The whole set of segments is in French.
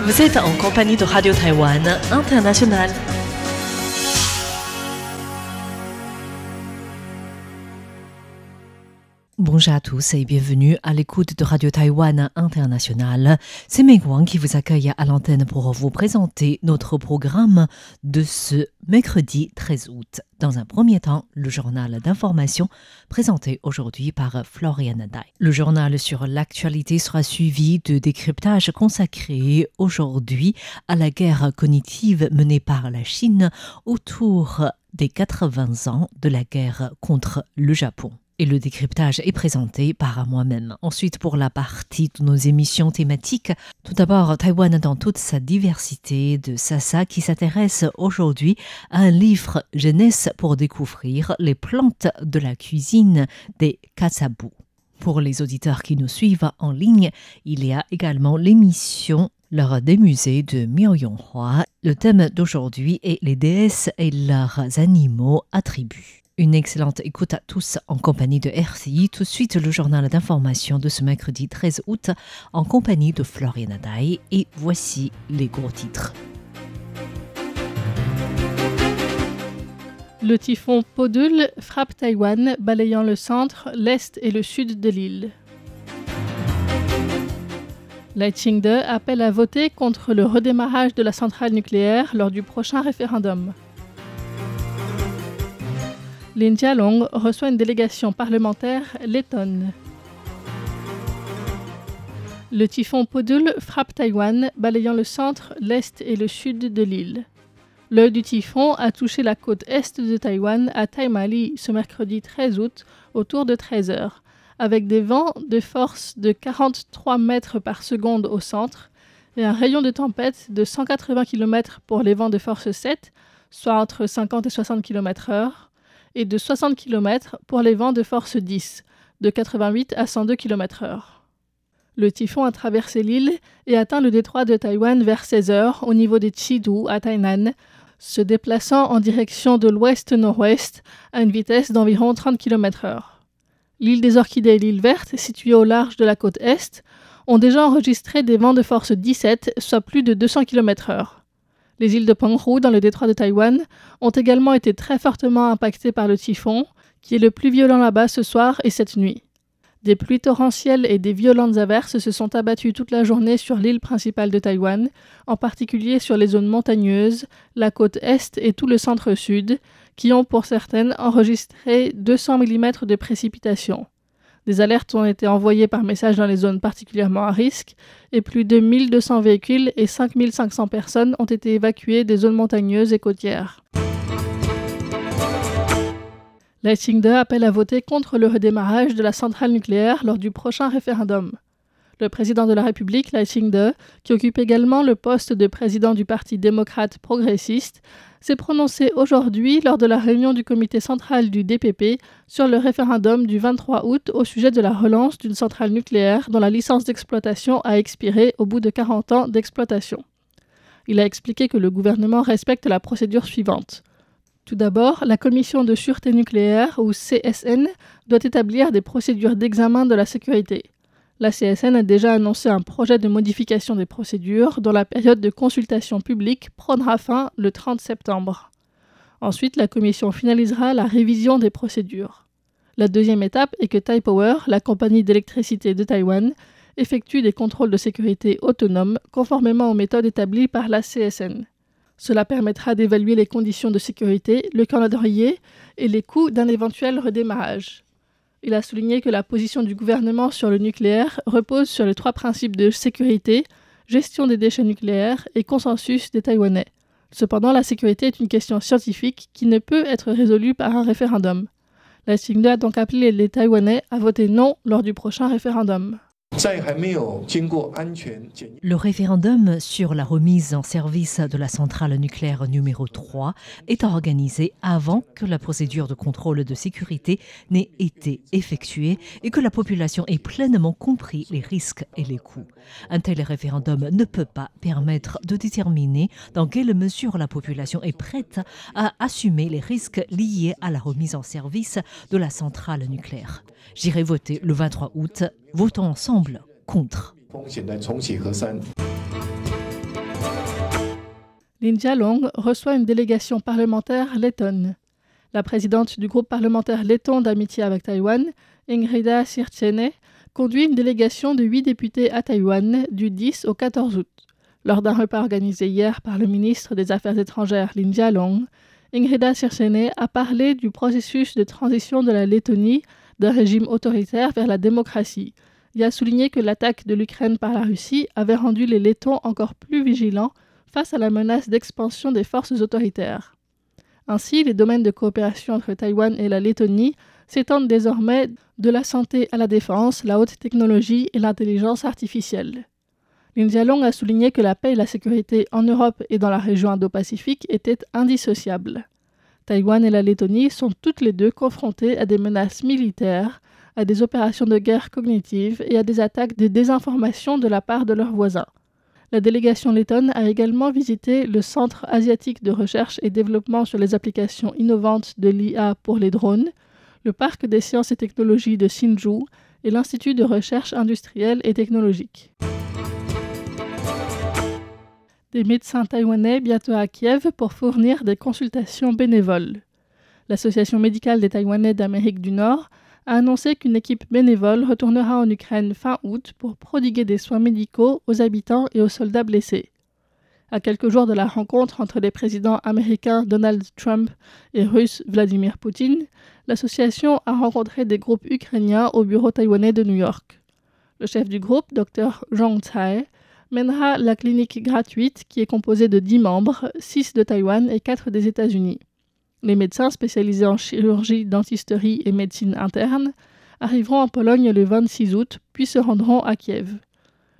Vous êtes en compagnie de Radio Taïwan International. Bonjour à tous et bienvenue à l'écoute de Radio Taïwan International. C'est Mei Guang qui vous accueille à l'antenne pour vous présenter notre programme de ce mercredi 13 août. Dans un premier temps, le journal d'information présenté aujourd'hui par Florian Dai. Le journal sur l'actualité sera suivi de décryptage consacré aujourd'hui à la guerre cognitive menée par la Chine autour des 80 ans de la guerre contre le Japon. Et le décryptage est présenté par moi-même. Ensuite, pour la partie de nos émissions thématiques, tout d'abord, Taïwan dans toute sa diversité de Sasa qui s'intéresse aujourd'hui à un livre jeunesse pour découvrir les plantes de la cuisine des Katsabu. Pour les auditeurs qui nous suivent en ligne, il y a également l'émission L'heure des musées de Miao Yonghua. Le thème d'aujourd'hui est les déesses et leurs animaux attributs. Une excellente écoute à tous en compagnie de RCI. Tout de suite, le journal d'information de ce mercredi 13 août en compagnie de Florian Dai. Et voici les gros titres. Le typhon Podul frappe Taïwan, balayant le centre, l'est et le sud de l'île. Lai Ching-de appelle à voter contre le redémarrage de la centrale nucléaire lors du prochain référendum. Lin Jialong reçoit une délégation parlementaire lettonne. Le typhon Podul frappe Taïwan, balayant le centre, l'est et le sud de l'île. L'œil du typhon a touché la côte est de Taïwan à Taimali ce mercredi 13 août autour de 13h, avec des vents de force de 43 mètres par seconde au centre et un rayon de tempête de 180 km pour les vents de force 7, soit entre 50 et 60 km/h, et de 60 km pour les vents de force 10, de 88 à 102 km/h. Le typhon a traversé l'île et atteint le détroit de Taïwan vers 16h au niveau de Chidu à Tainan, se déplaçant en direction de l'ouest-nord-ouest à une vitesse d'environ 30 km/h. L'île des Orchidées et l'île verte, située au large de la côte est, ont déjà enregistré des vents de force 17, soit plus de 200 km/h. Les îles de Penghu, dans le détroit de Taïwan, ont également été très fortement impactées par le typhon, qui est le plus violent là-bas ce soir et cette nuit. Des pluies torrentielles et des violentes averses se sont abattues toute la journée sur l'île principale de Taïwan, en particulier sur les zones montagneuses, la côte est et tout le centre-sud, qui ont pour certaines enregistré 200 mm de précipitations. Des alertes ont été envoyées par message dans les zones particulièrement à risque et plus de 1200 véhicules et 5500 personnes ont été évacuées des zones montagneuses et côtières. Lai Ching-de appelle à voter contre le redémarrage de la centrale nucléaire lors du prochain référendum. Le président de la République, Lai Ching-de, qui occupe également le poste de président du Parti démocrate progressiste, s'est prononcé aujourd'hui lors de la réunion du comité central du DPP sur le référendum du 23 août au sujet de la relance d'une centrale nucléaire dont la licence d'exploitation a expiré au bout de 40 ans d'exploitation. Il a expliqué que le gouvernement respecte la procédure suivante. Tout d'abord, la Commission de sûreté nucléaire, ou CSN, doit établir des procédures d'examen de la sécurité. La CSN a déjà annoncé un projet de modification des procédures dont la période de consultation publique prendra fin le 30 septembre. Ensuite, la Commission finalisera la révision des procédures. La deuxième étape est que Taipower, la compagnie d'électricité de Taïwan, effectue des contrôles de sécurité autonomes conformément aux méthodes établies par la CSN. Cela permettra d'évaluer les conditions de sécurité, le calendrier et les coûts d'un éventuel redémarrage. Il a souligné que la position du gouvernement sur le nucléaire repose sur les 3 principes de sécurité, gestion des déchets nucléaires et consensus des Taïwanais. Cependant, la sécurité est une question scientifique qui ne peut être résolue par un référendum. Lai Ching-de a donc appelé les Taïwanais à voter non lors du prochain référendum. Le référendum sur la remise en service de la centrale nucléaire numéro 3 est organisé avant que la procédure de contrôle de sécurité n'ait été effectuée et que la population ait pleinement compris les risques et les coûts. Un tel référendum ne peut pas permettre de déterminer dans quelle mesure la population est prête à assumer les risques liés à la remise en service de la centrale nucléaire. J'irai voter le 23 août. Votons ensemble contre. Lee Jae-long reçoit une délégation parlementaire lettonne. La présidente du groupe parlementaire letton d'amitié avec Taïwan, Ingrida Sirtsene, conduit une délégation de 8 députés à Taïwan du 10 au 14 août. Lors d'un repas organisé hier par le ministre des Affaires étrangères Lee Jae-long, Ingrida Sirtsene a parlé du processus de transition de la Lettonie d'un régime autoritaire vers la démocratie et a souligné que l'attaque de l'Ukraine par la Russie avait rendu les Lettons encore plus vigilants face à la menace d'expansion des forces autoritaires. Ainsi, les domaines de coopération entre Taïwan et la Lettonie s'étendent désormais de la santé à la défense, la haute technologie et l'intelligence artificielle. Lee Jae-long a souligné que la paix et la sécurité en Europe et dans la région Indo-Pacifique étaient indissociables. Taïwan et la Lettonie sont toutes les deux confrontées à des menaces militaires, à des opérations de guerre cognitive et à des attaques de désinformation de la part de leurs voisins. La délégation lettonne a également visité le Centre asiatique de recherche et développement sur les applications innovantes de l'IA pour les drones, le Parc des sciences et technologies de Sinju et l'Institut de recherche industrielle et technologique. Des médecins taïwanais bientôt à Kiev pour fournir des consultations bénévoles. L'Association médicale des Taïwanais d'Amérique du Nord a annoncé qu'une équipe bénévole retournera en Ukraine fin août pour prodiguer des soins médicaux aux habitants et aux soldats blessés. À quelques jours de la rencontre entre les présidents américains Donald Trump et russe Vladimir Poutine, l'association a rencontré des groupes ukrainiens au bureau taïwanais de New York. Le chef du groupe, Dr Zhong Tsai, mènera la clinique gratuite qui est composée de 10 membres, 6 de Taïwan et 4 des États-Unis. Les médecins spécialisés en chirurgie, dentisterie et médecine interne arriveront en Pologne le 26 août, puis se rendront à Kiev.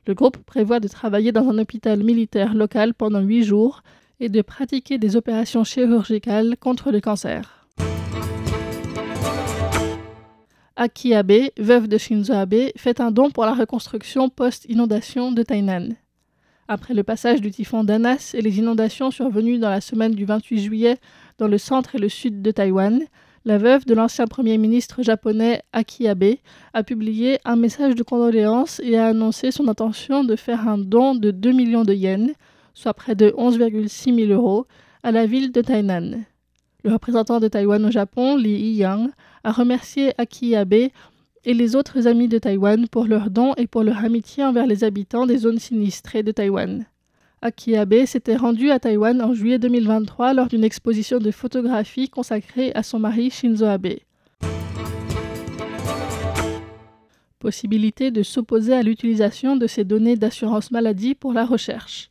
Le groupe prévoit de travailler dans un hôpital militaire local pendant 8 jours et de pratiquer des opérations chirurgicales contre le cancer. Aki Abe, veuve de Shinzo Abe, fait un don pour la reconstruction post-inondation de Tainan. Après le passage du typhon Danas et les inondations survenues dans la semaine du 28 juillet dans le centre et le sud de Taïwan, la veuve de l'ancien premier ministre japonais Aki Abe a publié un message de condoléances et a annoncé son intention de faire un don de 2 millions de yens, soit près de 11,6 000 €, à la ville de Tainan. Le représentant de Taïwan au Japon, Lee Yi-yang, a remercié Aki Abe et les autres amis de Taïwan pour leurs dons et pour leur amitié envers les habitants des zones sinistrées de Taïwan. Aki Abe s'était rendu à Taïwan en juillet 2023 lors d'une exposition de photographie consacrée à son mari Shinzo Abe. Possibilité de s'opposer à l'utilisation de ces données d'assurance maladie pour la recherche.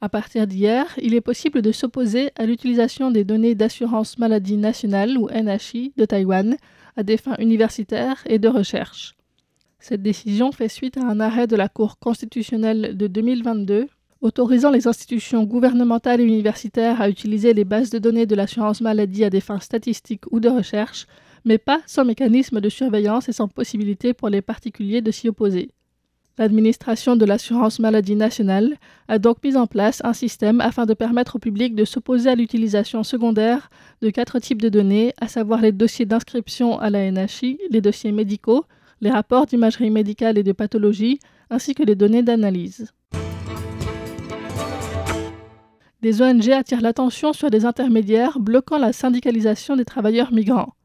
À partir d'hier, il est possible de s'opposer à l'utilisation des données d'assurance maladie nationale ou NHI de Taïwan à des fins universitaires et de recherche. Cette décision fait suite à un arrêt de la Cour constitutionnelle de 2022 autorisant les institutions gouvernementales et universitaires à utiliser les bases de données de l'assurance maladie à des fins statistiques ou de recherche, mais pas sans mécanisme de surveillance et sans possibilité pour les particuliers de s'y opposer. L'administration de l'assurance maladie nationale a donc mis en place un système afin de permettre au public de s'opposer à l'utilisation secondaire de 4 types de données, à savoir les dossiers d'inscription à la NHI, les dossiers médicaux, les rapports d'imagerie médicale et de pathologie, ainsi que les données d'analyse. Des ONG attirent l'attention sur des intermédiaires bloquant la syndicalisation des travailleurs migrants.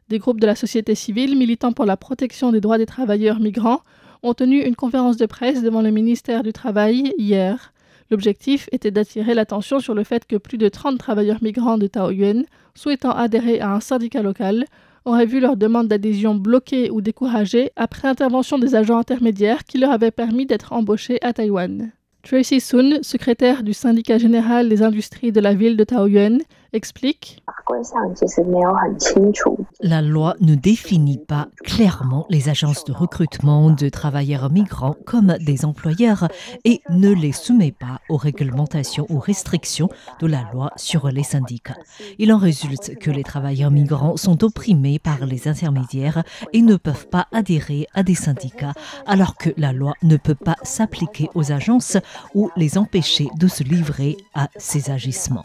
Des groupes de la société civile militant pour la protection des droits des travailleurs migrants ont tenu une conférence de presse devant le ministère du Travail hier. L'objectif était d'attirer l'attention sur le fait que plus de 30 travailleurs migrants de Taoyuan, souhaitant adhérer à un syndicat local, auraient vu leur demande d'adhésion bloquée ou découragée après l'intervention des agents intermédiaires qui leur avaient permis d'être embauchés à Taïwan. Tracy Sun, secrétaire du syndicat général des industries de la ville de Taoyuan, explique « La loi ne définit pas clairement les agences de recrutement de travailleurs migrants comme des employeurs et ne les soumet pas aux réglementations ou restrictions de la loi sur les syndicats. Il en résulte que les travailleurs migrants sont opprimés par les intermédiaires et ne peuvent pas adhérer à des syndicats, alors que la loi ne peut pas s'appliquer aux agences ou les empêcher de se livrer à ces agissements. »